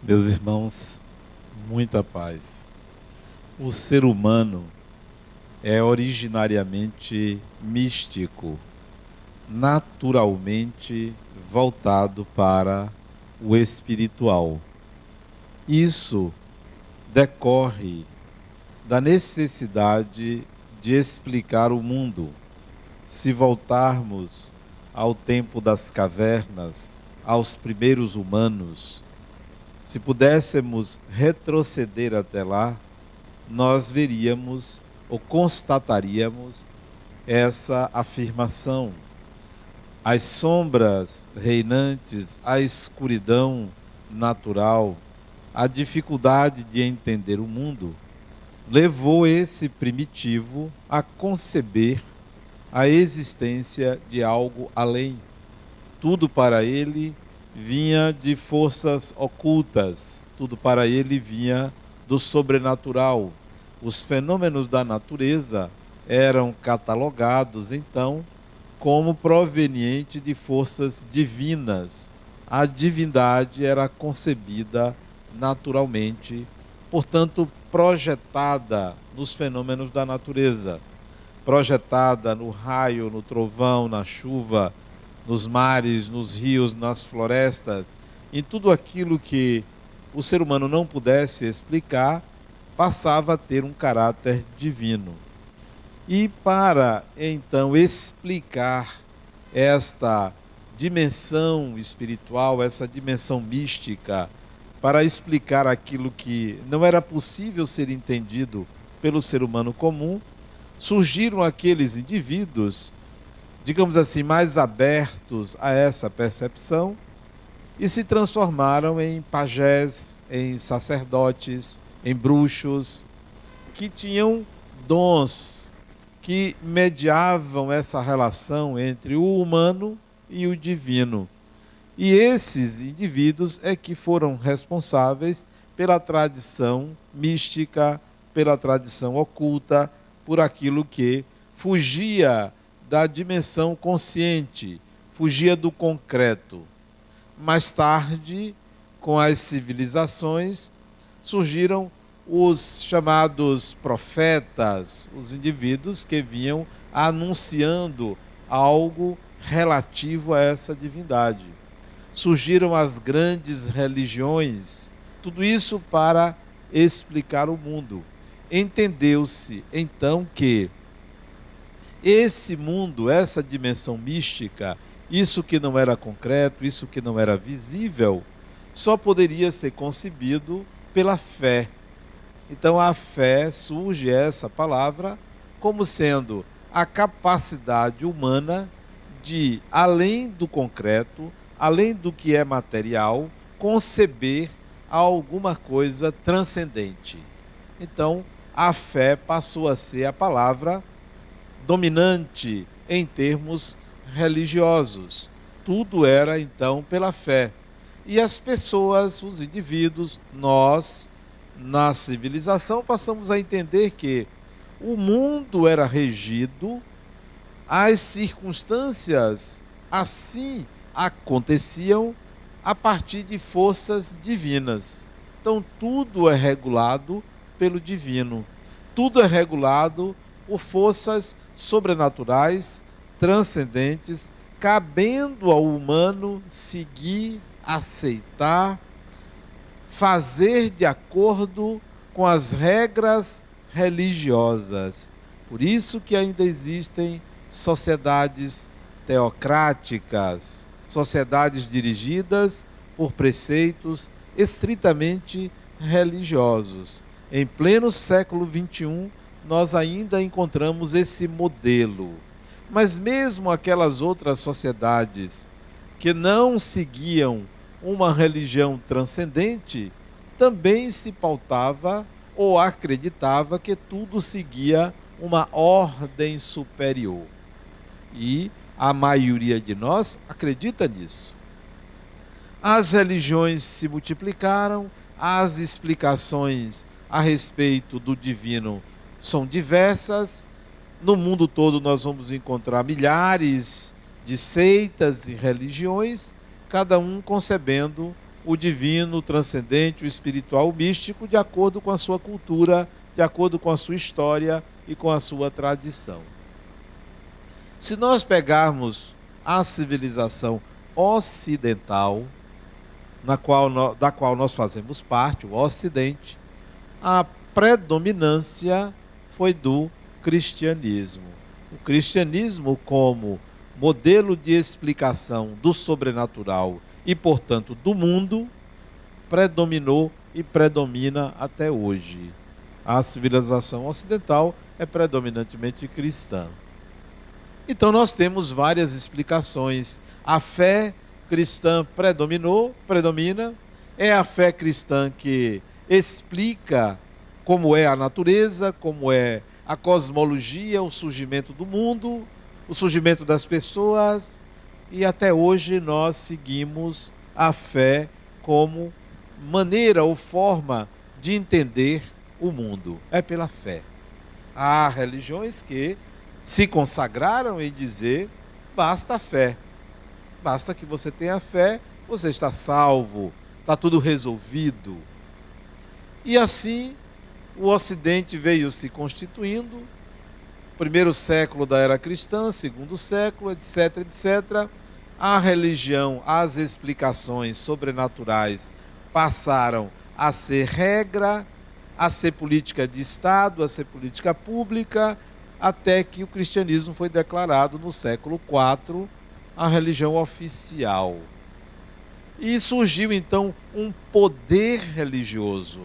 Meus irmãos, muita paz. O ser humano é originariamente místico, naturalmente voltado para o espiritual. Isso decorre da necessidade de explicar o mundo. Se voltarmos ao tempo das cavernas, aos primeiros humanos, se pudéssemos retroceder até lá, nós veríamos ou constataríamos essa afirmação. As sombras reinantes, a escuridão natural, a dificuldade de entender o mundo, levou esse primitivo a conceber a existência de algo além. Tudo para ele vinha de forças ocultas, tudo para ele vinha do sobrenatural. Os fenômenos da natureza eram catalogados, então, como proveniente de forças divinas. A divindade era concebida naturalmente, portanto, projetada nos fenômenos da natureza, projetada no raio, no trovão, na chuva, nos mares, nos rios, nas florestas, em tudo aquilo que o ser humano não pudesse explicar, passava a ter um caráter divino. E para, então, explicar esta dimensão espiritual, essa dimensão mística, para explicar aquilo que não era possível ser entendido pelo ser humano comum, surgiram aqueles indivíduos, digamos assim, mais abertos a essa percepção e se transformaram em pajés, em sacerdotes, em bruxos, que tinham dons que mediavam essa relação entre o humano e o divino. E esses indivíduos é que foram responsáveis pela tradição mística, pela tradição oculta, por aquilo que fugia da dimensão consciente, fugia do concreto. Mais tarde, com as civilizações, surgiram os chamados profetas, os indivíduos que vinham anunciando algo relativo a essa divindade. Surgiram as grandes religiões, tudo isso para explicar o mundo. Entendeu-se, então, que esse mundo, essa dimensão mística, isso que não era concreto, isso que não era visível, só poderia ser concebido pela fé. Então a fé surge, essa palavra, como sendo a capacidade humana de, além do concreto, além do que é material, conceber alguma coisa transcendente. Então a fé passou a ser a palavra dominante em termos religiosos. Tudo era, então, pela fé. E as pessoas, os indivíduos, nós, na civilização, passamos a entender que o mundo era regido, as circunstâncias assim aconteciam a partir de forças divinas. Então, tudo é regulado pelo divino. Tudo é regulado por forças sobrenaturais, transcendentes, cabendo ao humano seguir, aceitar, fazer de acordo com as regras religiosas. Por isso que ainda existem sociedades teocráticas, sociedades dirigidas por preceitos estritamente religiosos. Em pleno século XXI, nós ainda encontramos esse modelo. Mas mesmo aquelas outras sociedades que não seguiam uma religião transcendente, também se pautava ou acreditava que tudo seguia uma ordem superior. E a maioria de nós acredita nisso. As religiões se multiplicaram, as explicações a respeito do divino são diversas. No mundo todo nós vamos encontrar milhares de seitas e religiões, cada um concebendo o divino, o transcendente, o espiritual, o místico, de acordo com a sua cultura, de acordo com a sua história e com a sua tradição. Se nós pegarmos a civilização ocidental, da qual nós fazemos parte, o Ocidente, a predominância foi do cristianismo. O cristianismo, como modelo de explicação do sobrenatural e, portanto, do mundo, predominou e predomina até hoje. A civilização ocidental é predominantemente cristã. Então nós temos várias explicações. A fé cristã predomina, é a fé cristã que explica como é a natureza, como é a cosmologia, o surgimento do mundo, o surgimento das pessoas, e até hoje nós seguimos a fé como maneira ou forma de entender o mundo. É pela fé. Há religiões que se consagraram em dizer: basta a fé. Basta que você tenha fé, você está salvo, está tudo resolvido. E assim o Ocidente veio se constituindo, primeiro século da era cristã, segundo século, etc, etc. A religião, as explicações sobrenaturais passaram a ser regra, a ser política de Estado, a ser política pública, até que o cristianismo foi declarado no século IV a religião oficial. E surgiu então um poder religioso,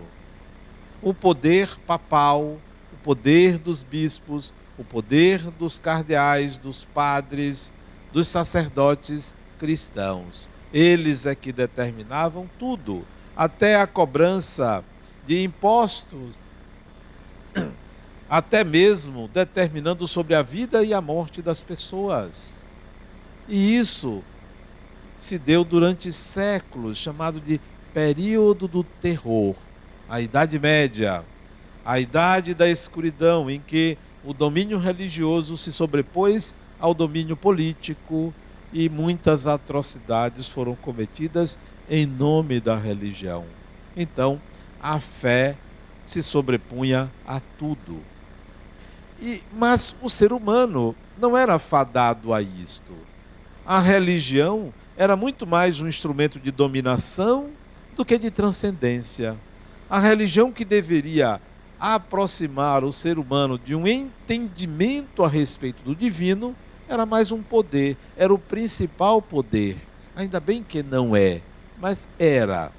o poder papal, o poder dos bispos, o poder dos cardeais, dos padres, dos sacerdotes cristãos. Eles é que determinavam tudo, até a cobrança de impostos, até mesmo determinando sobre a vida e a morte das pessoas. E isso se deu durante séculos, chamado de período do terror, a Idade Média, a Idade da Escuridão, em que o domínio religioso se sobrepôs ao domínio político e muitas atrocidades foram cometidas em nome da religião. Então, a fé se sobrepunha a tudo. Mas o ser humano não era fadado a isto. A religião era muito mais um instrumento de dominação do que de transcendência. A religião que deveria aproximar o ser humano de um entendimento a respeito do divino era mais um poder, era o principal poder. Ainda bem que não é, mas era.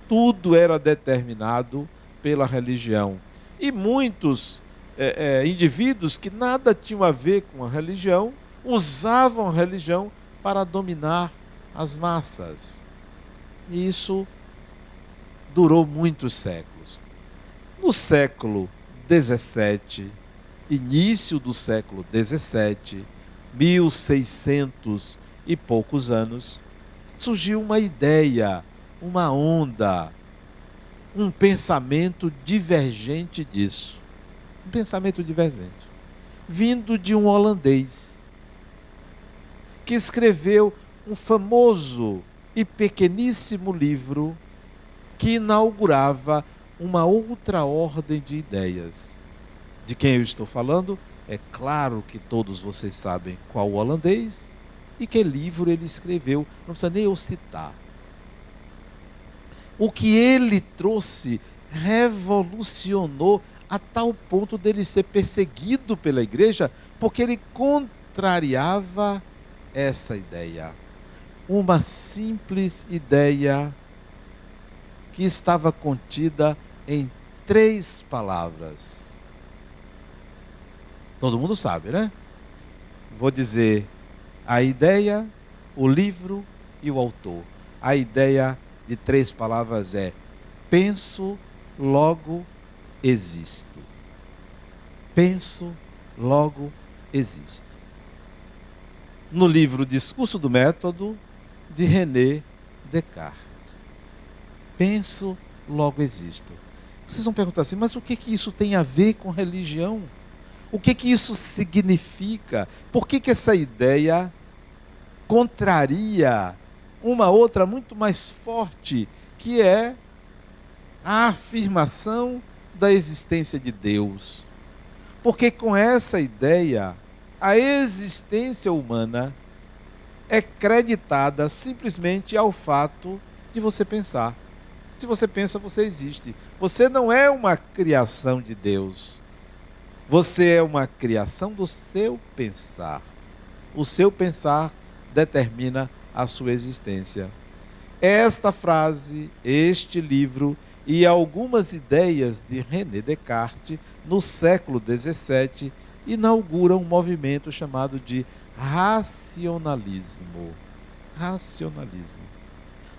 Tudo era determinado pela religião. E muitos indivíduos que nada tinham a ver com a religião usavam a religião para dominar as massas. E isso durou muitos séculos. No século XVII, início do século XVII, 1600 e poucos anos, surgiu uma ideia, uma onda, um pensamento divergente disso. Um pensamento divergente, vindo de um holandês, que escreveu um famoso e pequeníssimo livro que inaugurava uma outra ordem de ideias. De quem eu estou falando? É claro que todos vocês sabem qual o holandês e que livro ele escreveu, não precisa nem eu citar. O que ele trouxe revolucionou a tal ponto dele ser perseguido pela igreja, porque ele contrariava essa ideia. Uma simples ideia que estava contida em 3 palavras. Todo mundo sabe, né? Vou dizer a ideia, o livro e o autor. A ideia de 3 palavras é: penso, logo existo. Penso, logo existo. No livro Discurso do Método, de René Descartes. Penso, logo existo. Vocês vão perguntar assim, mas o que isso tem a ver com religião? O que isso significa? Por que essa ideia contraria uma outra muito mais forte que é a afirmação da existência de Deus. Porque com essa ideia, a existência humana é creditada simplesmente ao fato de você pensar. Se você pensa, você existe. Você não é uma criação de Deus. Você é uma criação do seu pensar. O seu pensar determina a sua existência. Esta frase, este livro e algumas ideias de René Descartes, no século XVII, inauguram um movimento chamado de racionalismo. Racionalismo.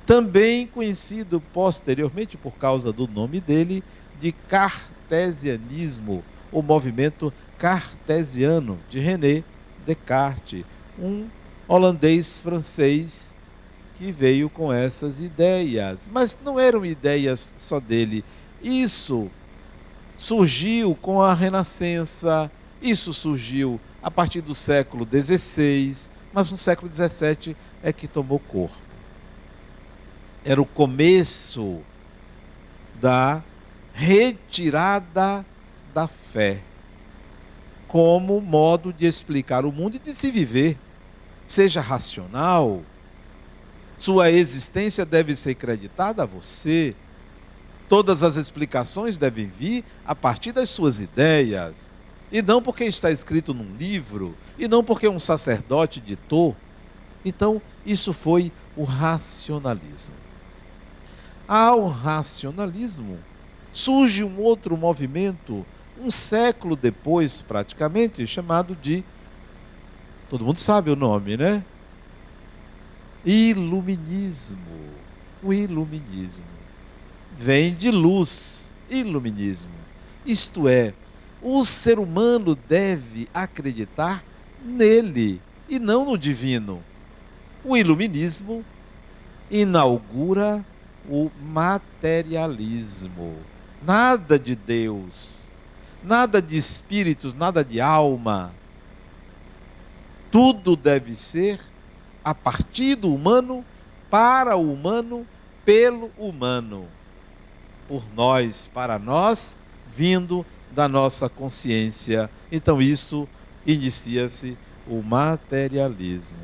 Também conhecido posteriormente, por causa do nome dele, de cartesianismo, o movimento cartesiano de René Descartes, um holandês-francês que veio com essas ideias. Mas não eram ideias só dele. Isso surgiu com a Renascença, isso surgiu a partir do século XVI, mas no século XVII é que tomou corpo. Era o começo da retirada da fé como modo de explicar o mundo e de se viver. Seja racional, sua existência deve ser creditada a você. Todas as explicações devem vir a partir das suas ideias. E não porque está escrito num livro, e não porque um sacerdote ditou. Então, isso foi o racionalismo. Ao racionalismo, surge um outro movimento, um século depois, praticamente, chamado de... Todo mundo sabe o nome, né? Iluminismo. O iluminismo vem de luz, iluminismo. Isto é, o ser humano deve acreditar nele e não no divino. O iluminismo inaugura o materialismo. Nada de Deus, nada de espíritos, nada de alma. Tudo deve ser a partir do humano, para o humano, pelo humano. Por nós, para nós, vindo da nossa consciência. Então isso inicia-se o materialismo.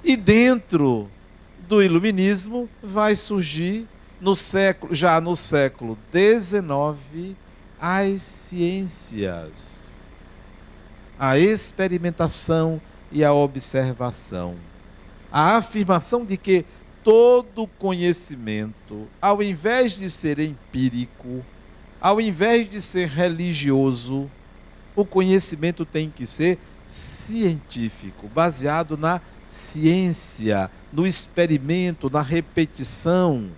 E dentro do iluminismo vai surgir já no século XIX as ciências, a experimentação e a observação. A afirmação de que todo conhecimento, ao invés de ser empírico, ao invés de ser religioso, o conhecimento tem que ser científico, baseado na ciência, no experimento, na repetição.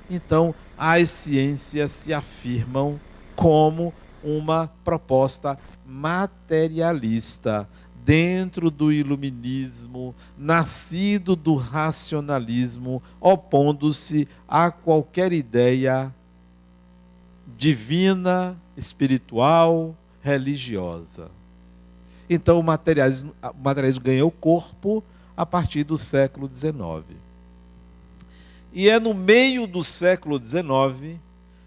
Então, as ciências se afirmam como uma proposta materialista, dentro do iluminismo, nascido do racionalismo, opondo-se a qualquer ideia divina, espiritual, religiosa. Então o materialismo ganhou corpo a partir do século XIX. E é no meio do século XIX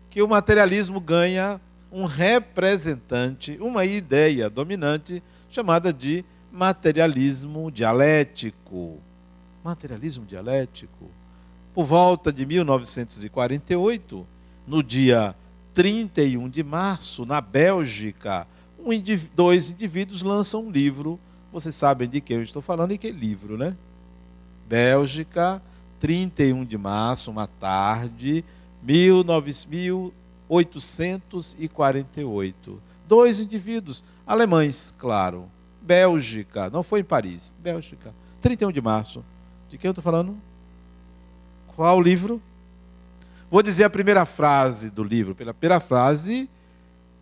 que o materialismo ganha um representante, uma ideia dominante, chamada de materialismo dialético. Materialismo dialético. Por volta de 1948, no dia 31 de março, na Bélgica, dois indivíduos lançam um livro. Vocês sabem de quem eu estou falando e que livro, né? Bélgica, 31 de março, uma tarde, 1848. Dois indivíduos, alemães, claro. Bélgica, não foi em Paris, Bélgica, 31 de março. De quem eu estou falando? Qual livro? Vou dizer a primeira frase do livro. Pela primeira frase,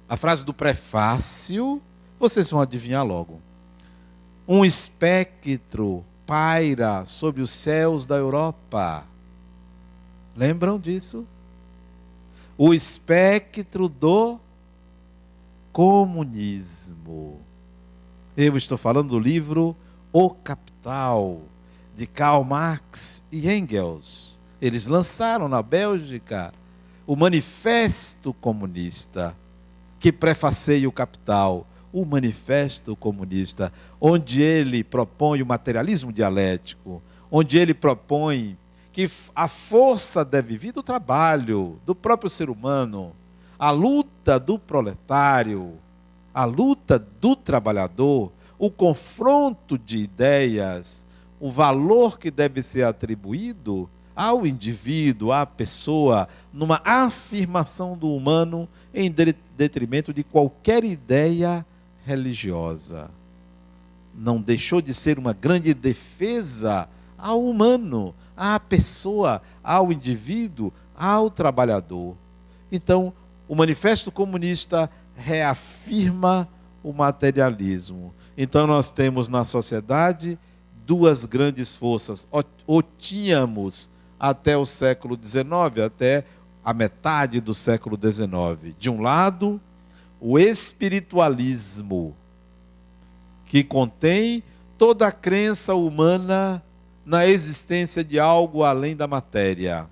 a frase do prefácio, vocês vão adivinhar logo. Um espectro paira sobre os céus da Europa. Lembram disso? O espectro do comunismo. Eu estou falando do livro O Capital, de Karl Marx e Engels. Eles lançaram na Bélgica o Manifesto Comunista, que prefaceia o Capital, o Manifesto Comunista, onde ele propõe o materialismo dialético, onde ele propõe que a força deve vir do trabalho, do próprio ser humano, a luta do proletário, a luta do trabalhador, o confronto de ideias, o valor que deve ser atribuído ao indivíduo, à pessoa, numa afirmação do humano em detrimento de qualquer ideia religiosa. Não deixou de ser uma grande defesa ao humano, à pessoa, ao indivíduo, ao trabalhador. Então, o Manifesto Comunista reafirma o materialismo. Então, nós temos na sociedade duas grandes forças, ou tínhamos até o século XIX, até a metade do século XIX. De um lado, o espiritualismo, que contém toda a crença humana na existência de algo além da matéria.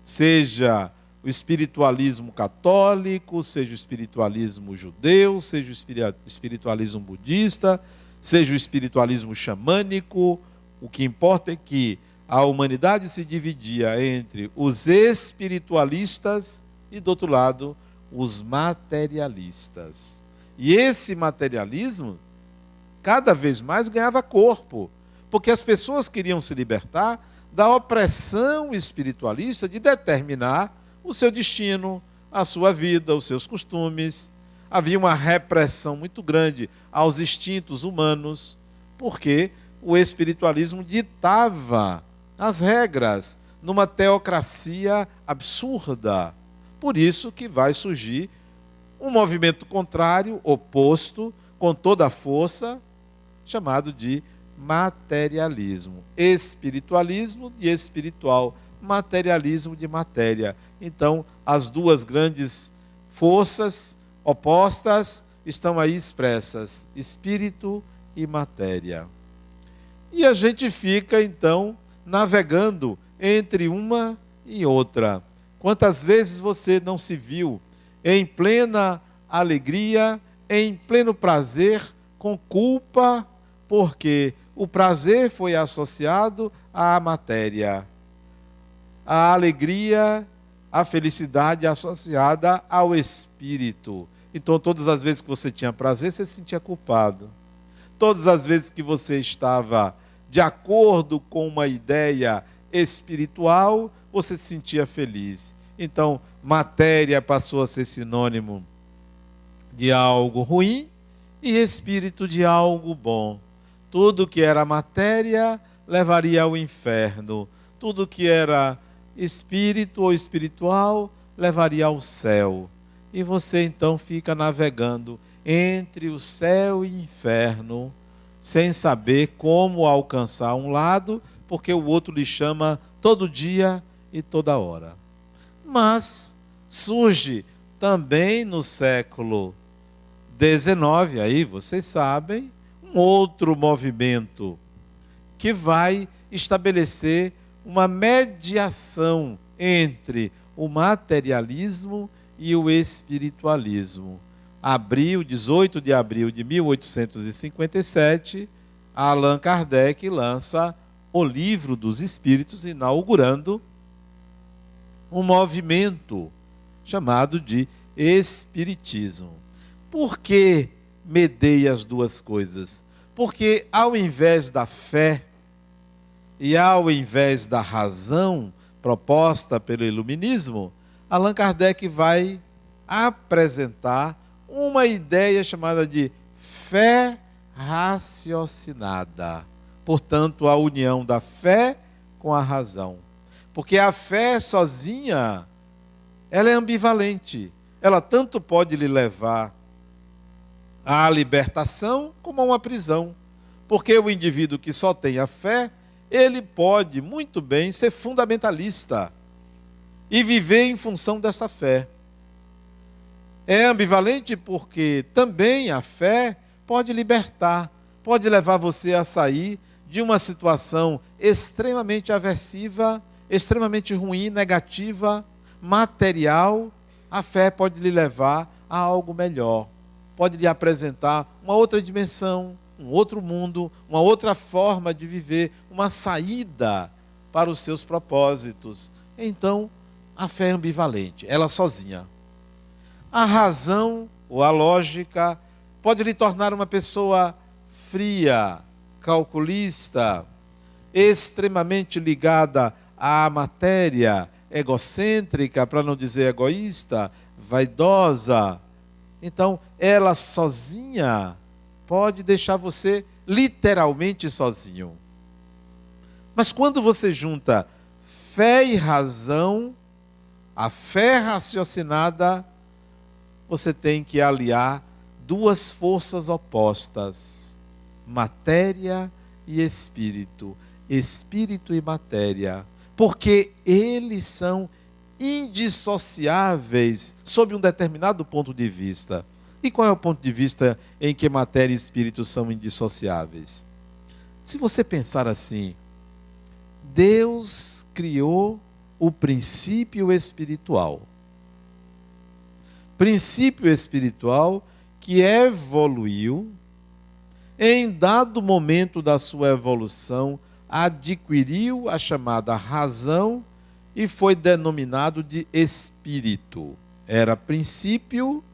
Seja o espiritualismo católico, seja o espiritualismo judeu, seja o espiritualismo budista, seja o espiritualismo xamânico. O que importa é que a humanidade se dividia entre os espiritualistas e, do outro lado, os materialistas. E esse materialismo cada vez mais ganhava corpo, porque as pessoas queriam se libertar da opressão espiritualista de determinar o seu destino, a sua vida, os seus costumes. Havia uma repressão muito grande aos instintos humanos, porque o espiritualismo ditava as regras numa teocracia absurda. Por isso que vai surgir um movimento contrário, oposto, com toda a força, chamado de materialismo. Espiritualismo de espiritual, materialismo de matéria. Então, as duas grandes forças opostas estão aí expressas, espírito e matéria. E a gente fica, então, navegando entre uma e outra. Quantas vezes você não se viu em plena alegria, em pleno prazer, com culpa, porque o prazer foi associado à matéria. A alegria, a felicidade associada ao espírito. Então, todas as vezes que você tinha prazer, você se sentia culpado. Todas as vezes que você estava de acordo com uma ideia espiritual, você se sentia feliz. Então, matéria passou a ser sinônimo de algo ruim e espírito de algo bom. Tudo que era matéria levaria ao inferno. Tudo que era espírito ou espiritual levaria ao céu. E você então fica navegando entre o céu e o inferno, sem saber como alcançar um lado, porque o outro lhe chama todo dia e toda hora. Mas surge também no século XIX, aí vocês sabem, um outro movimento que vai estabelecer uma mediação entre o materialismo e o espiritualismo. 18 de abril de 1857, Allan Kardec lança o Livro dos Espíritos, inaugurando um movimento chamado de Espiritismo. Por que medei as duas coisas? Porque ao invés da fé e ao invés da razão proposta pelo Iluminismo, Allan Kardec vai apresentar uma ideia chamada de fé raciocinada. Portanto, a união da fé com a razão. Porque a fé sozinha, ela é ambivalente. Ela tanto pode lhe levar à libertação como a uma prisão. Porque o indivíduo que só tem a fé, ele pode muito bem ser fundamentalista e viver em função dessa fé. É ambivalente porque também a fé pode libertar, pode levar você a sair de uma situação extremamente aversiva, extremamente ruim, negativa, material, a fé pode lhe levar a algo melhor. Pode lhe apresentar uma outra dimensão, um outro mundo, uma outra forma de viver, uma saída para os seus propósitos. Então, a fé é ambivalente, ela sozinha. A razão ou a lógica pode lhe tornar uma pessoa fria, calculista, extremamente ligada à matéria, egocêntrica, para não dizer egoísta, vaidosa. Então, ela sozinha pode deixar você literalmente sozinho. Mas quando você junta fé e razão, a fé raciocinada, você tem que aliar duas forças opostas, matéria e espírito, espírito e matéria, porque eles são indissociáveis sob um determinado ponto de vista. E qual é o ponto de vista em que matéria e espírito são indissociáveis? Se você pensar assim, Deus criou o princípio espiritual. Princípio espiritual que evoluiu, em dado momento da sua evolução, adquiriu a chamada razão e foi denominado de espírito. Era princípio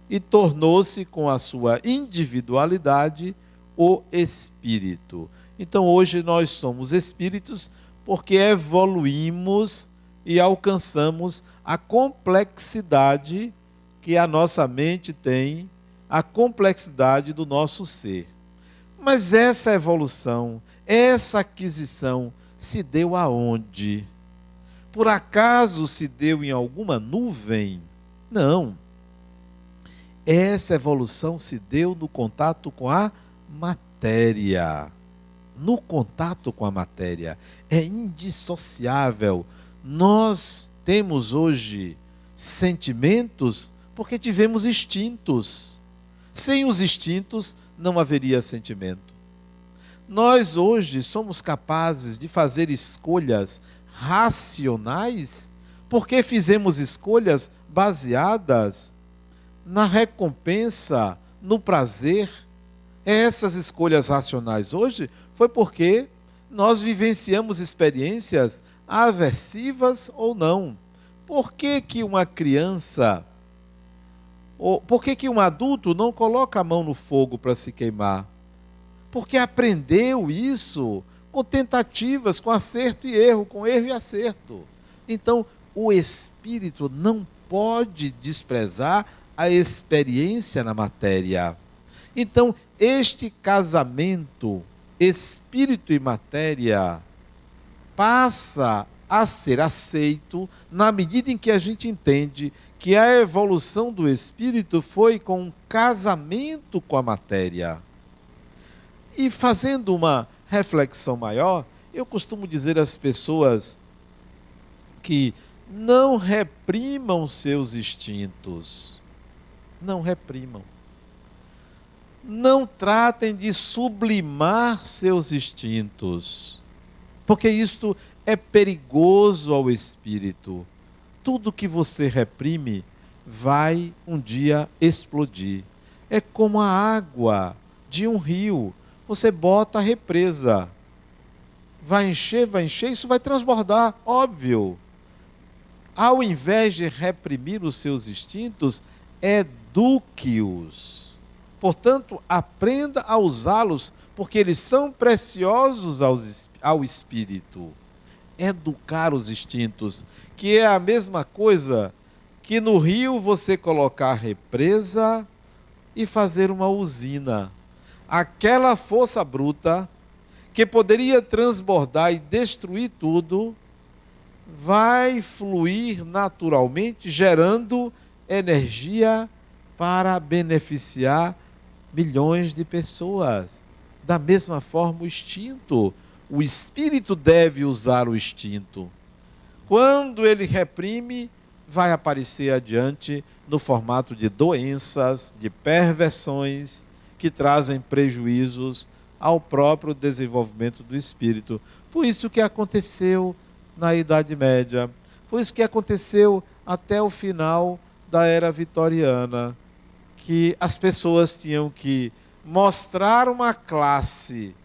e tornou-se, com a sua individualidade, o espírito. Então hoje nós somos espíritos porque evoluímos e alcançamos a complexidade que a nossa mente tem, a complexidade do nosso ser. Mas essa evolução, essa aquisição se deu aonde? Por acaso se deu em alguma nuvem? Não. Essa evolução se deu no contato com a matéria. No contato com a matéria. É indissociável. Nós temos hoje sentimentos porque tivemos instintos. Sem os instintos não haveria sentimento. Nós hoje somos capazes de fazer escolhas racionais porque fizemos escolhas baseadas na recompensa, no prazer. Essas escolhas racionais hoje foi porque nós vivenciamos experiências aversivas ou não. Por que que uma criança, ou por que que um adulto não coloca a mão no fogo para se queimar? Porque aprendeu isso com tentativas, com acerto e erro, com erro e acerto. Então, o espírito não pode desprezar a experiência na matéria. Então, este casamento, espírito e matéria, passa a ser aceito na medida em que a gente entende que a evolução do espírito foi com um casamento com a matéria. E fazendo uma reflexão maior, eu costumo dizer às pessoas que não reprimam seus instintos. Não reprimam. Não tratem de sublimar seus instintos, porque isto é perigoso ao espírito. Tudo que você reprime vai um dia explodir. É como a água de um rio. Você bota a represa. Vai encher, isso vai transbordar, óbvio. Ao invés de reprimir os seus instintos, eduque-os. Portanto, aprenda a usá-los, porque eles são preciosos ao espírito. Educar os instintos, que é a mesma coisa que no rio você colocar represa e fazer uma usina. Aquela força bruta que poderia transbordar e destruir tudo, vai fluir naturalmente, gerando energia para beneficiar milhões de pessoas. Da mesma forma, o instinto. O espírito deve usar o instinto. Quando ele reprime, vai aparecer adiante no formato de doenças, de perversões, que trazem prejuízos ao próprio desenvolvimento do espírito. Foi isso que aconteceu na Idade Média. Foi isso que aconteceu até o final da Era Vitoriana, que as pessoas tinham que mostrar uma classe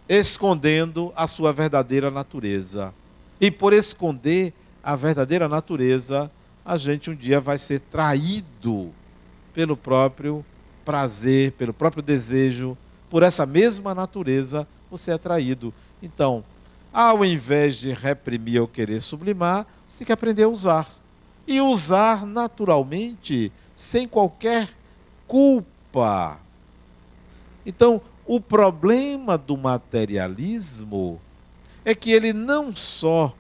escondendo a sua verdadeira natureza. E por esconder a verdadeira natureza, a gente um dia vai ser traído pelo próprio prazer, pelo próprio desejo, por essa mesma natureza, você é traído. Então, ao invés de reprimir ou querer sublimar, você tem que aprender a usar. E usar naturalmente, sem qualquer culpa. Então, o problema do materialismo é que ele não só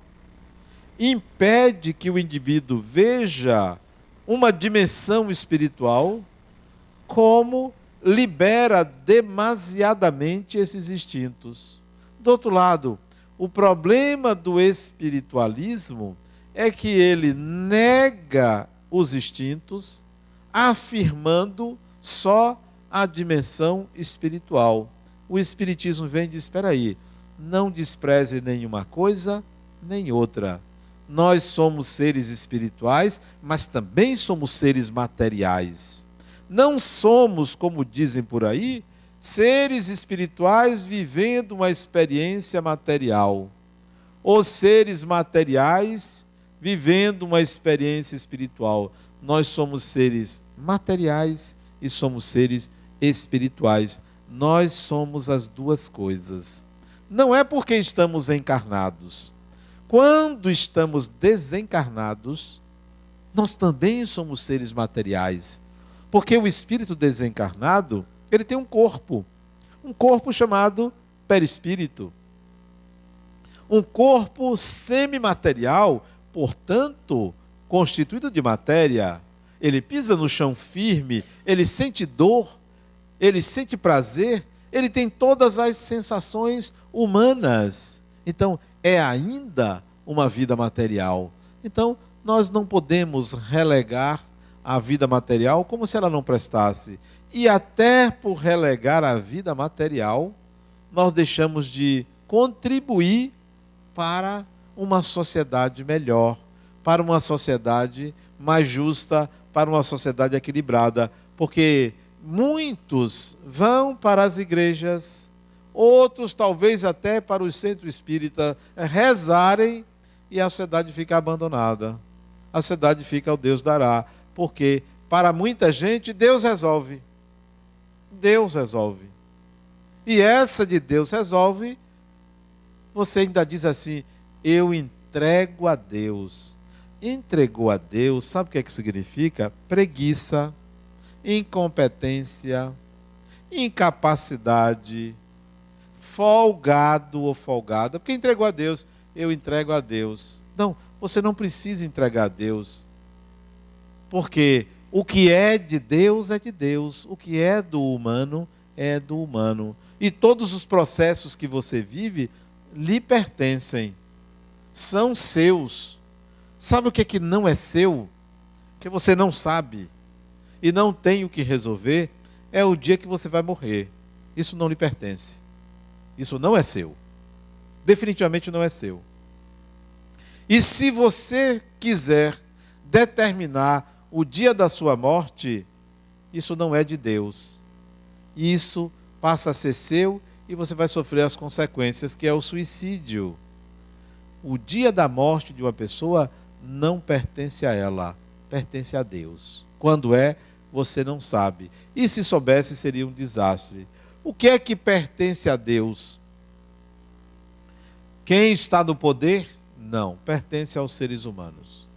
impede que o indivíduo veja uma dimensão espiritual, como libera demasiadamente esses instintos. Do outro lado, o problema do espiritualismo é que ele nega os instintos, afirmando só a dimensão espiritual. O Espiritismo vem e diz: espera aí, não despreze nenhuma coisa nem outra. Nós somos seres espirituais, mas também somos seres materiais. Não somos, como dizem por aí, seres espirituais vivendo uma experiência material, ou seres materiais vivendo uma experiência espiritual. Nós somos seres materiais e somos seres espirituais. Nós somos as duas coisas. Não é porque estamos encarnados. Quando estamos desencarnados, nós também somos seres materiais. Porque o espírito desencarnado, ele tem um corpo chamado perispírito. Um corpo semimaterial, portanto, constituído de matéria. Ele pisa no chão firme, ele sente dor, ele sente prazer, ele tem todas as sensações humanas. Então, é ainda uma vida material. Então, nós não podemos relegar a vida material como se ela não prestasse. E até por relegar a vida material, nós deixamos de contribuir para uma sociedade melhor, para uma sociedade mais justa, para uma sociedade equilibrada. Porque muitos vão para as igrejas, outros talvez até para o centro espírita rezarem, e a sociedade fica abandonada. A sociedade fica ao Deus dará. Porque para muita gente Deus resolve. Deus resolve. E essa de Deus resolve, você ainda diz assim: eu entrego a Deus. Entregou a Deus, sabe o que é que significa? Preguiça, incompetência, incapacidade, folgado ou folgada. Porque entregou a Deus, eu entrego a Deus. Não, você não precisa entregar a Deus. Porque o que é de Deus é de Deus. O que é do humano é do humano. E todos os processos que você vive lhe pertencem. São seus. Sabe o que é que não é seu? Que você não sabe e não tem o que resolver? É o dia que você vai morrer. Isso não lhe pertence. Isso não é seu. Definitivamente não é seu. E se você quiser determinar o dia da sua morte, isso não é de Deus. Isso passa a ser seu e você vai sofrer as consequências, que é o suicídio. O dia da morte de uma pessoa não pertence a ela, pertence a Deus. Quando é, você não sabe. E se soubesse, seria um desastre. O que é que pertence a Deus? Quem está no poder? Não, pertence aos seres humanos.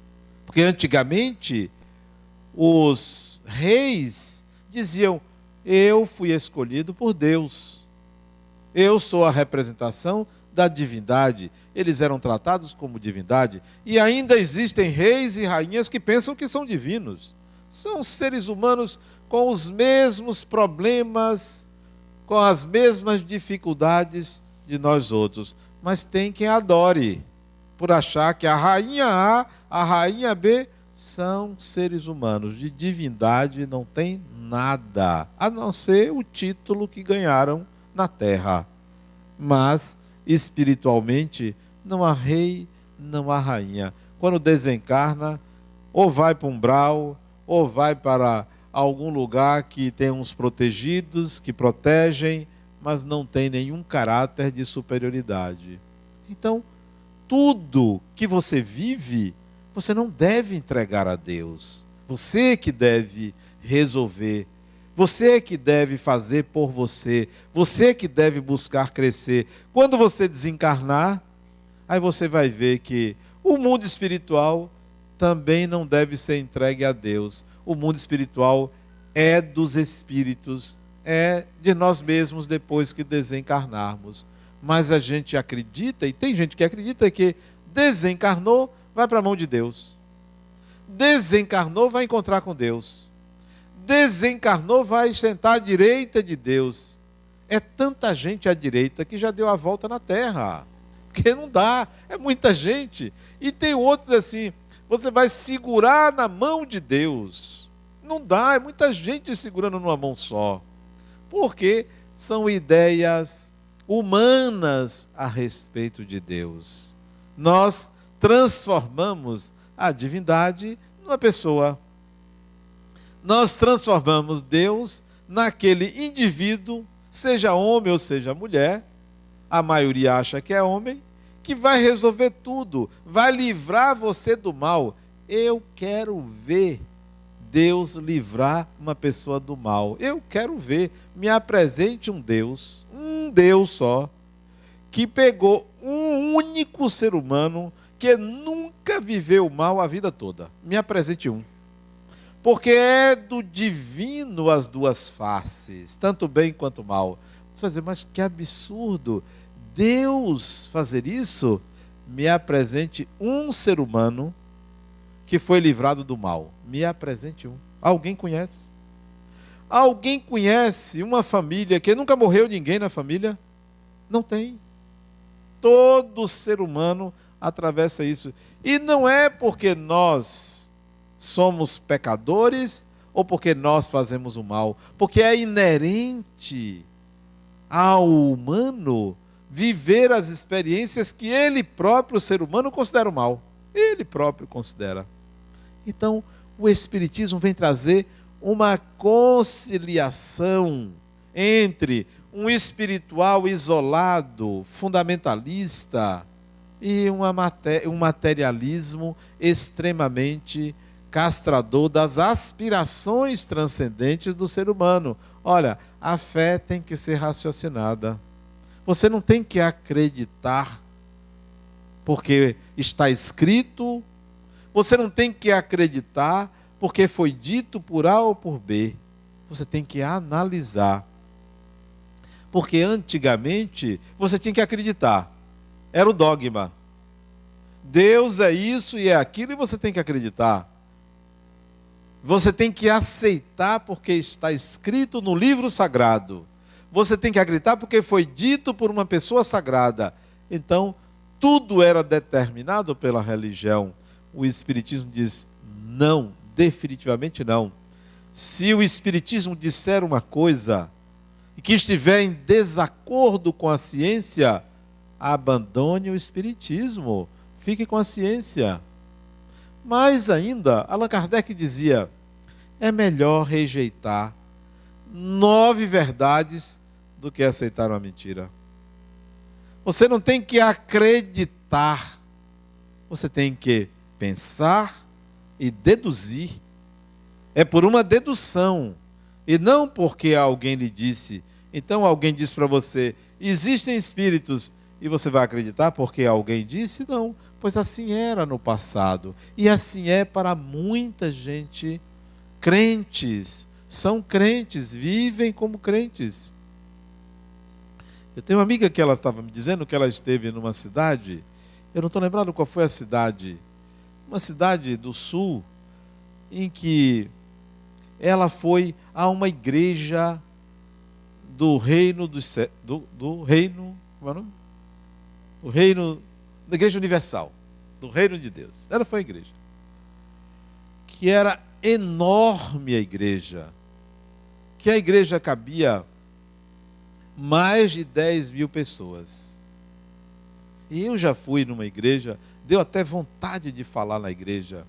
Porque antigamente os reis diziam: eu fui escolhido por Deus. Eu sou a representação da divindade. Eles eram tratados como divindade. E ainda existem reis e rainhas que pensam que são divinos. São seres humanos com os mesmos problemas, com as mesmas dificuldades de nós outros. Mas tem quem adore, por achar que a rainha A, a rainha B são seres humanos. De divindade não tem nada, a não ser o título que ganharam na terra. Mas espiritualmente, não há rei, não há rainha. Quando desencarna, ou vai para um umbral, ou vai para algum lugar que tem uns protegidos, que protegem, mas não tem nenhum caráter de superioridade. Então, tudo que você vive, você não deve entregar a Deus. Você que deve resolver. Você que deve fazer por você. Você que deve buscar crescer. Quando você desencarnar, aí você vai ver que o mundo espiritual também não deve ser entregue a Deus. O mundo espiritual é dos espíritos, é de nós mesmos depois que desencarnarmos. Mas a gente acredita, e tem gente que acredita que desencarnou, vai para a mão de Deus. Desencarnou, vai encontrar com Deus. Desencarnou, vai sentar à direita de Deus. É tanta gente à direita que já deu a volta na Terra. Porque não dá, é muita gente. E tem outros assim, você vai segurar na mão de Deus. Não dá, é muita gente segurando numa mão só. Porque são ideias humanas a respeito de Deus. Nós transformamos a divindade numa pessoa. Nós transformamos Deus naquele indivíduo, seja homem ou seja mulher, a maioria acha que é homem, que vai resolver tudo, vai livrar você do mal. Eu quero ver Deus livrar uma pessoa do mal. Eu quero ver, me apresente um Deus só, que pegou um único ser humano que nunca viveu mal a vida toda. Me apresente um. Porque é do divino as duas faces, tanto bem quanto mal. Você vai dizer, mas que absurdo, Deus fazer isso? Me apresente um ser humano que foi livrado do mal. Me apresente um. Alguém conhece? Alguém conhece uma família que nunca morreu ninguém na família? Não tem. Todo ser humano atravessa isso. E não é porque nós somos pecadores ou porque nós fazemos o mal. Porque é inerente ao humano viver as experiências que ele próprio, o ser humano, considera o mal. Ele próprio considera. Então, o Espiritismo vem trazer uma conciliação entre um espiritual isolado, fundamentalista, e um materialismo extremamente castrador das aspirações transcendentes do ser humano. Olha, a fé tem que ser raciocinada. Você não tem que acreditar porque está escrito. Você não tem que acreditar porque foi dito por A ou por B. Você tem que analisar. Porque antigamente você tinha que acreditar. Era o dogma. Deus é isso e é aquilo e você tem que acreditar. Você tem que aceitar porque está escrito no livro sagrado. Você tem que acreditar porque foi dito por uma pessoa sagrada. Então, tudo era determinado pela religião. O Espiritismo diz não, definitivamente não. Se o Espiritismo disser uma coisa e que estiver em desacordo com a ciência, abandone o Espiritismo, fique com a ciência. Mais ainda, Allan Kardec dizia, é melhor rejeitar 9 verdades do que aceitar uma mentira. Você não tem que acreditar, você tem que pensar e deduzir. É por uma dedução, e não porque alguém lhe disse. Então alguém disse para você, existem espíritos, e você vai acreditar porque alguém disse? Não, pois assim era no passado, e assim é para muita gente. Crentes, são crentes, vivem como crentes. Eu tenho uma amiga que ela estava me dizendo que ela esteve numa cidade, eu não estou lembrado qual foi a cidade, uma cidade do sul, em que ela foi a uma igreja do reino do reino, como é o nome? Do reino, da Igreja Universal, do reino de Deus. Ela foi a igreja. Que era enorme a igreja. Que a igreja cabia mais de 10 mil pessoas. E eu já fui numa igreja, deu até vontade de falar na igreja,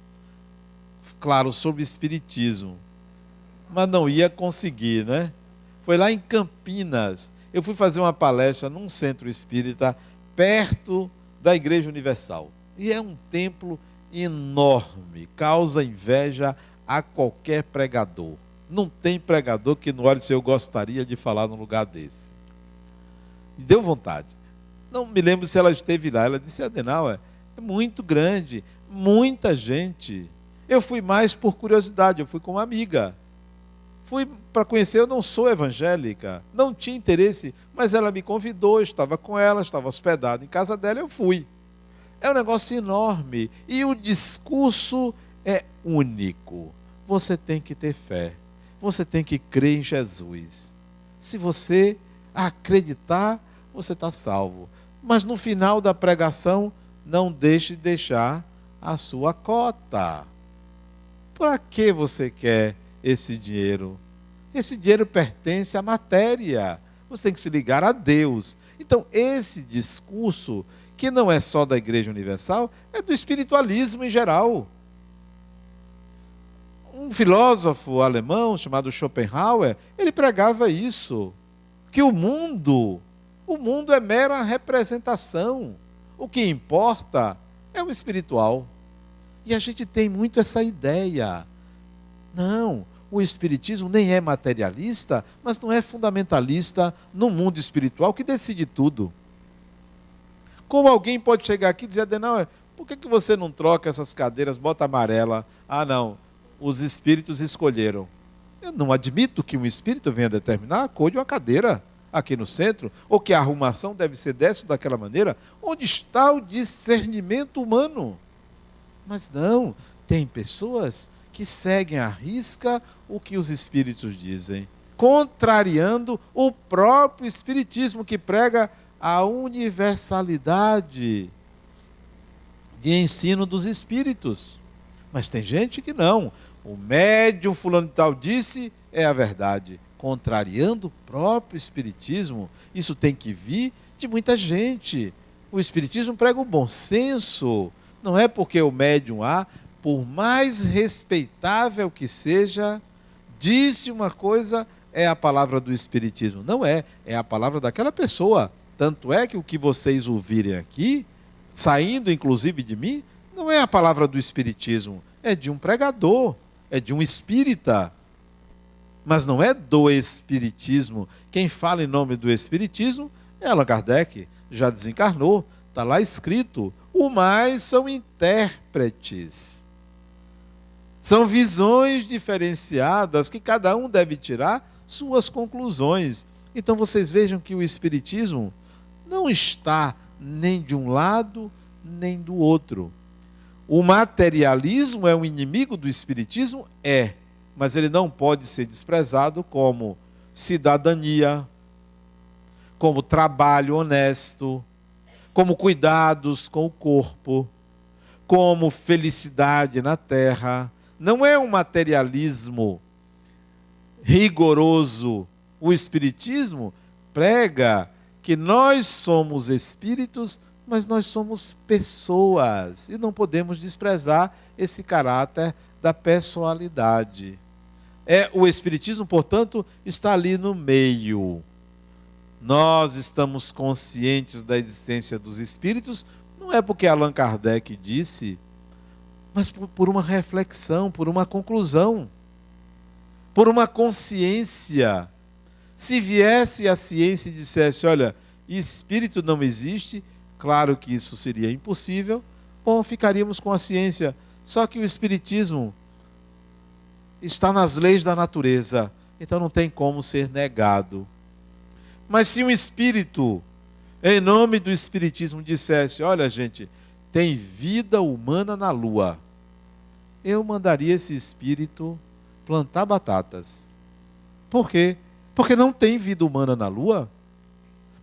claro, sobre espiritismo, mas não ia conseguir, né? Foi lá em Campinas. Eu fui fazer uma palestra num centro espírita, perto da Igreja Universal. E é um templo enorme, causa inveja a qualquer pregador. Não tem pregador que não olhe se eu gostaria de falar num lugar desse. E deu vontade. Não me lembro se ela esteve lá. Ela disse: Adenauer, é muito grande, muita gente. Eu fui mais por curiosidade, eu fui com uma amiga. Fui para conhecer, eu não sou evangélica, não tinha interesse, mas ela me convidou, eu estava com ela, estava hospedado em casa dela, eu fui. É um negócio enorme e o discurso é único. Você tem que ter fé, você tem que crer em Jesus. Se você acreditar, você está salvo. Mas no final da pregação, não deixe de deixar a sua cota. Para que você quer esse dinheiro? Esse dinheiro pertence à matéria. Você tem que se ligar a Deus. Então, esse discurso, que não é só da Igreja Universal, é do espiritualismo em geral. Um filósofo alemão chamado Schopenhauer, ele pregava isso, que o mundo é mera representação. O que importa é o espiritual. E a gente tem muito essa ideia. Não, o espiritismo nem é materialista, mas não é fundamentalista no mundo espiritual que decide tudo. Como alguém pode chegar aqui e dizer: Adenauer, por que você não troca essas cadeiras, bota amarela? Ah, não, os espíritos escolheram. Eu não admito que um espírito venha determinar a cor de uma cadeira aqui no centro, ou que a arrumação deve ser dessa ou daquela maneira. Onde está o discernimento humano? Mas não, tem pessoas que seguem à risca o que os espíritos dizem, contrariando o próprio espiritismo, que prega a universalidade de ensino dos espíritos. Mas tem gente que não. O médium fulano de tal disse, é a verdade, contrariando o próprio espiritismo. Isso tem que vir de muita gente. O espiritismo prega o bom senso. Não é porque o médium A, por mais respeitável que seja, disse uma coisa, é a palavra do espiritismo. Não é, é a palavra daquela pessoa. Tanto é que o que vocês ouvirem aqui, saindo inclusive de mim, não é a palavra do espiritismo, é de um pregador, é de um espírita. Mas não é do espiritismo. Quem fala em nome do espiritismo é Allan Kardec, já desencarnou, está lá escrito. O mais são intérpretes. São visões diferenciadas que cada um deve tirar suas conclusões. Então vocês vejam que o espiritismo não está nem de um lado, nem do outro. O materialismo é um inimigo do espiritismo? É, mas ele não pode ser desprezado como cidadania, como trabalho honesto, como cuidados com o corpo, como felicidade na terra. Não é um materialismo rigoroso. O espiritismo prega que nós somos espíritos, mas nós somos pessoas e não podemos desprezar esse caráter da pessoalidade. O espiritismo, portanto, está ali no meio. Nós estamos conscientes da existência dos espíritos, não é porque Allan Kardec disse, mas por uma reflexão, por uma conclusão, por uma consciência. Se viesse a ciência e dissesse: olha, espírito não existe, claro que isso seria impossível, bom, ficaríamos com a ciência. Só que o espiritismo está nas leis da natureza, então não tem como ser negado. Mas se um espírito, em nome do espiritismo, dissesse: olha, gente, tem vida humana na lua, eu mandaria esse espírito plantar batatas. Por quê? Porque não tem vida humana na lua.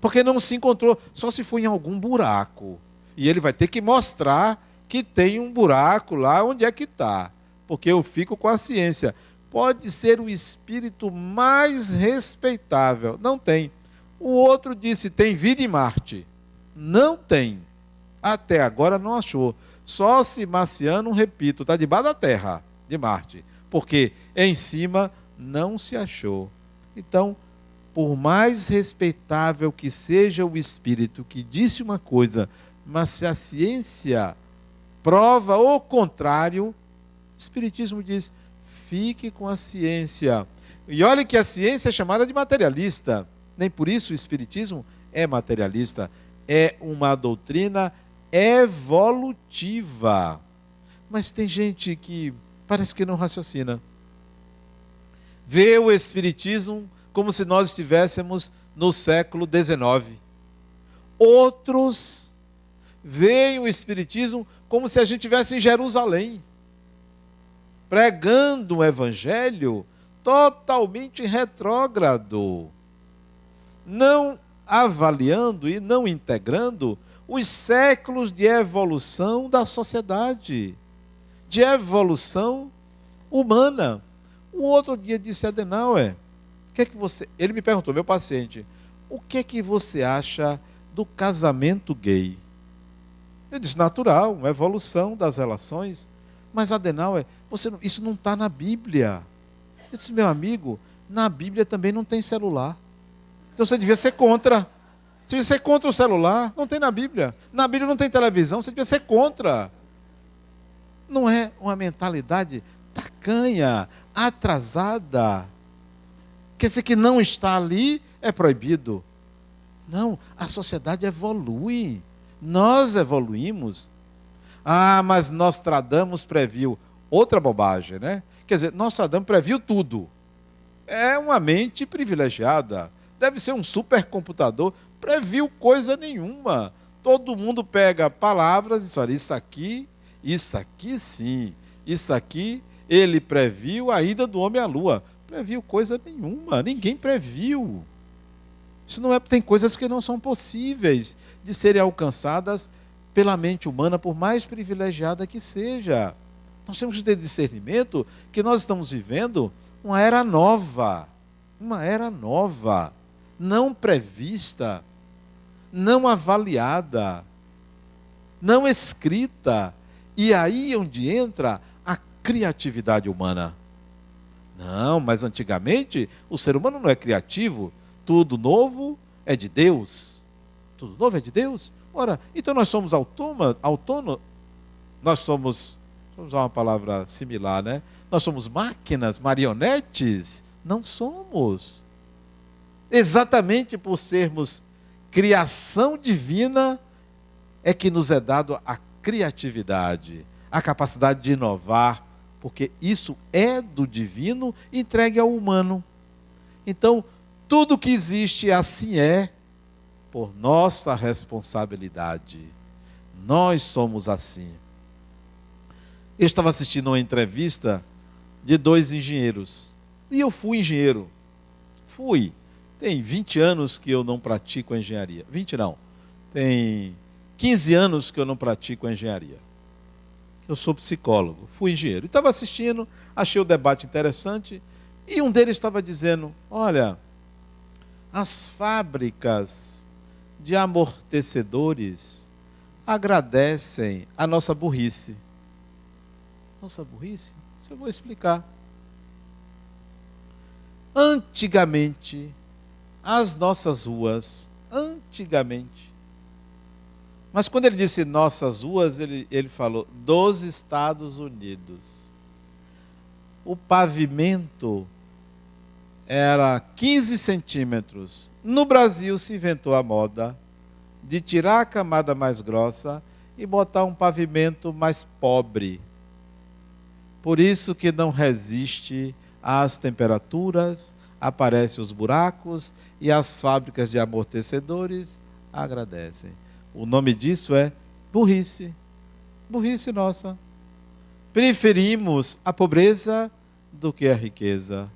Porque não se encontrou, só se for em algum buraco. E ele vai ter que mostrar que tem um buraco lá onde é que está. Porque eu fico com a ciência. Pode ser o espírito mais respeitável. Não tem. O outro disse: tem vida em Marte. Não tem. Até agora não achou. Só se Marciano, repito, está debaixo da Terra, de Marte. Porque em cima não se achou. Então, por mais respeitável que seja o espírito que disse uma coisa, mas se a ciência prova o contrário, o Espiritismo diz, fique com a ciência. E olha que a ciência é chamada de materialista. Nem por isso o Espiritismo é materialista. É uma doutrina evolutiva. Mas tem gente que parece que não raciocina. Vê o Espiritismo como se nós estivéssemos no século XIX. Outros veem o Espiritismo como se a gente estivesse em Jerusalém, pregando um evangelho totalmente retrógrado, não avaliando e não integrando os séculos de evolução da sociedade, de evolução humana. Um outro dia disse Adenauer, ele me perguntou, meu paciente, o que é que você acha do casamento gay? Eu disse, natural, uma evolução das relações. Mas Adenauer, isso não está na Bíblia. Eu disse, meu amigo, na Bíblia também não tem celular. Então você devia ser contra. Você devia ser contra o celular, não tem na Bíblia. Na Bíblia não tem televisão, você devia ser contra. Não é uma mentalidade tacanha, atrasada. Quer dizer que não está ali é proibido. Não, a sociedade evolui. Nós evoluímos. Ah, mas Nostradamus previu. Outra bobagem, né? Quer dizer, Nostradamus previu tudo. É uma mente privilegiada. Deve ser um supercomputador. Previu coisa nenhuma. Todo mundo pega palavras e diz, olha, isso aqui sim. Isso aqui, ele previu a ida do homem à lua. Previu coisa nenhuma. Ninguém previu. Isso não é, tem coisas que não são possíveis de serem alcançadas pela mente humana, por mais privilegiada que seja. Nós temos que ter discernimento que nós estamos vivendo uma era nova, não prevista, não avaliada, não escrita. E aí é onde entra a criatividade humana. Não, mas antigamente o ser humano não é criativo. Tudo novo é de Deus. Tudo novo é de Deus. Ora, então nós somos autônomos, nós somos, vamos usar uma palavra similar, né? Nós somos máquinas, marionetes? Não somos. Exatamente por sermos criação divina, é que nos é dado a criatividade, a capacidade de inovar, porque isso é do divino entregue ao humano. Então, tudo que existe assim é por nossa responsabilidade. Nós somos assim. Eu estava assistindo uma entrevista de 2 engenheiros. E eu fui engenheiro. Tem 20 anos que eu não pratico a engenharia. 20 não. Tem 15 anos que eu não pratico a engenharia. Eu sou psicólogo. Fui engenheiro. E estava assistindo, achei o debate interessante. E um deles estava dizendo, olha, as fábricas de amortecedores agradecem a nossa burrice. Nossa burrice? Isso eu vou explicar. Antigamente, as nossas ruas, mas quando ele disse nossas ruas, ele falou dos Estados Unidos. O pavimento era 15 centímetros. No Brasil se inventou a moda de tirar a camada mais grossa e botar um pavimento mais pobre. Por isso que não resiste às temperaturas, aparecem os buracos e as fábricas de amortecedores agradecem. O nome disso é burrice. Burrice nossa. Preferimos a pobreza do que a riqueza.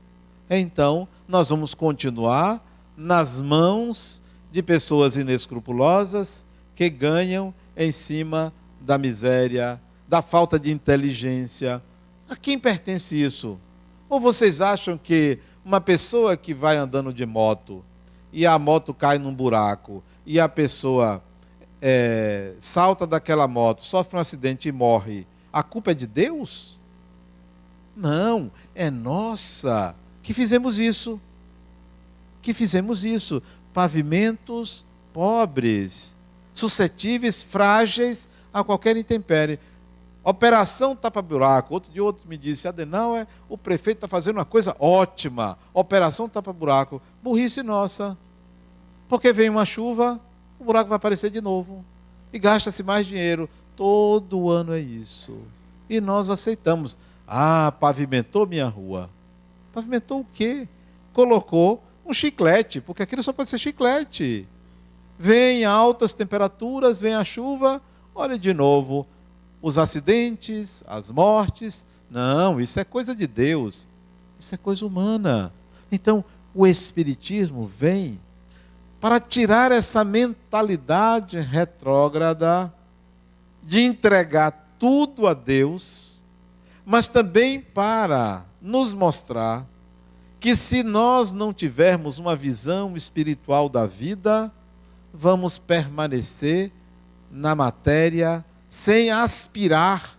Então, nós vamos continuar nas mãos de pessoas inescrupulosas que ganham em cima da miséria, da falta de inteligência. A quem pertence isso? Ou vocês acham que uma pessoa que vai andando de moto e a moto cai num buraco e a pessoa salta daquela moto, sofre um acidente e morre, a culpa é de Deus? Não, é nossa que fizemos isso. Pavimentos pobres, suscetíveis, frágeis a qualquer intempérie. Operação tapa-buraco. Outro me disse, Adenauer, o prefeito está fazendo uma coisa ótima. Operação tapa-buraco. Burrice nossa. Porque vem uma chuva, o buraco vai aparecer de novo. E gasta-se mais dinheiro. Todo ano é isso. E nós aceitamos. Ah, pavimentou minha rua. Pavimentou o quê? Colocou um chiclete, porque aquilo só pode ser chiclete. Vem altas temperaturas, vem a chuva, olha de novo os acidentes, as mortes. Não, isso é coisa de Deus. Isso é coisa humana. Então, o Espiritismo vem para tirar essa mentalidade retrógrada de entregar tudo a Deus, mas também para nos mostrar que se nós não tivermos uma visão espiritual da vida, vamos permanecer na matéria sem aspirar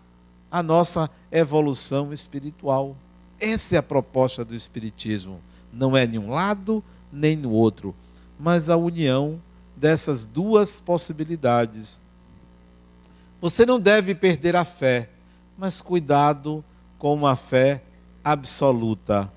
à nossa evolução espiritual. Essa é a proposta do Espiritismo. Não é nem um lado, nem no outro, mas a união dessas duas possibilidades. Você não deve perder a fé, mas cuidado com uma fé absoluta.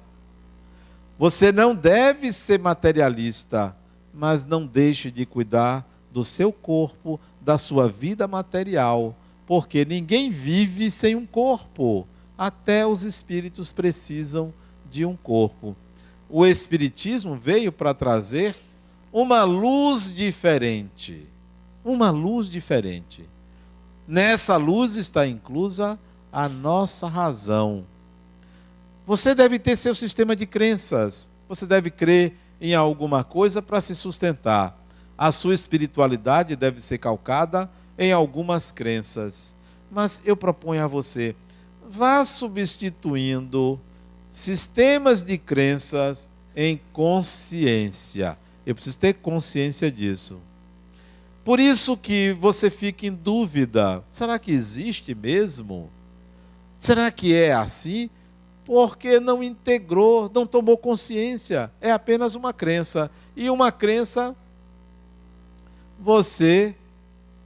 Você não deve ser materialista, mas não deixe de cuidar do seu corpo, da sua vida material, porque ninguém vive sem um corpo. Até os espíritos precisam de um corpo. O Espiritismo veio para trazer uma luz diferente. Uma luz diferente. Nessa luz está inclusa a nossa razão. Você deve ter seu sistema de crenças. Você deve crer em alguma coisa para se sustentar. A sua espiritualidade deve ser calcada em algumas crenças. Mas eu proponho a você, vá substituindo sistemas de crenças em consciência. Eu preciso ter consciência disso. Por isso que você fica em dúvida. Será que existe mesmo? Será que é assim? Porque não integrou, não tomou consciência. É apenas uma crença. E uma crença, você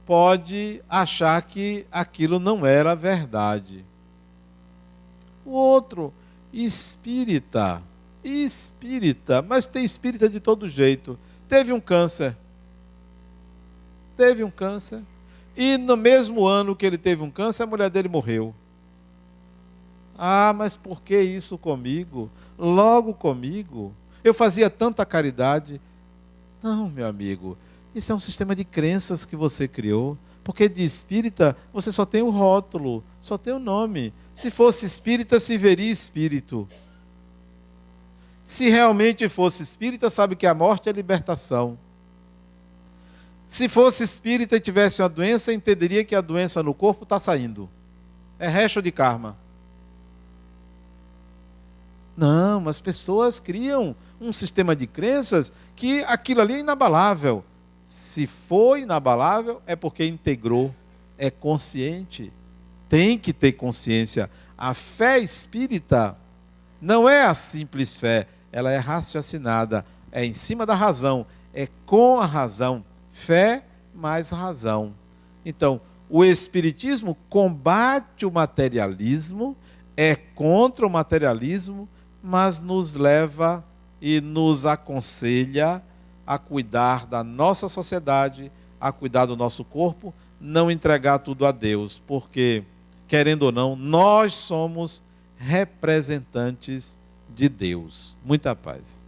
pode achar que aquilo não era verdade. O outro, espírita. Espírita, mas tem espírita de todo jeito. Teve um câncer. E no mesmo ano que ele teve um câncer, a mulher dele morreu. Ah, mas por que isso comigo? Logo comigo? Eu fazia tanta caridade. Não, meu amigo, isso é um sistema de crenças que você criou. Porque de espírita, você só tem o rótulo, só tem o nome. Se fosse espírita, se veria espírito. Se realmente fosse espírita, sabe que a morte é libertação. Se fosse espírita e tivesse uma doença, entenderia que a doença no corpo está saindo. É resto de karma. Não, as pessoas criam um sistema de crenças que aquilo ali é inabalável. Se foi inabalável, é porque integrou, é consciente. Tem que ter consciência. A fé espírita não é a simples fé, ela é raciocinada, é em cima da razão, é com a razão. Fé mais razão. Então, o Espiritismo combate o materialismo, é contra o materialismo, mas nos leva e nos aconselha a cuidar da nossa sociedade, a cuidar do nosso corpo, não entregar tudo a Deus, porque, querendo ou não, nós somos representantes de Deus. Muita paz.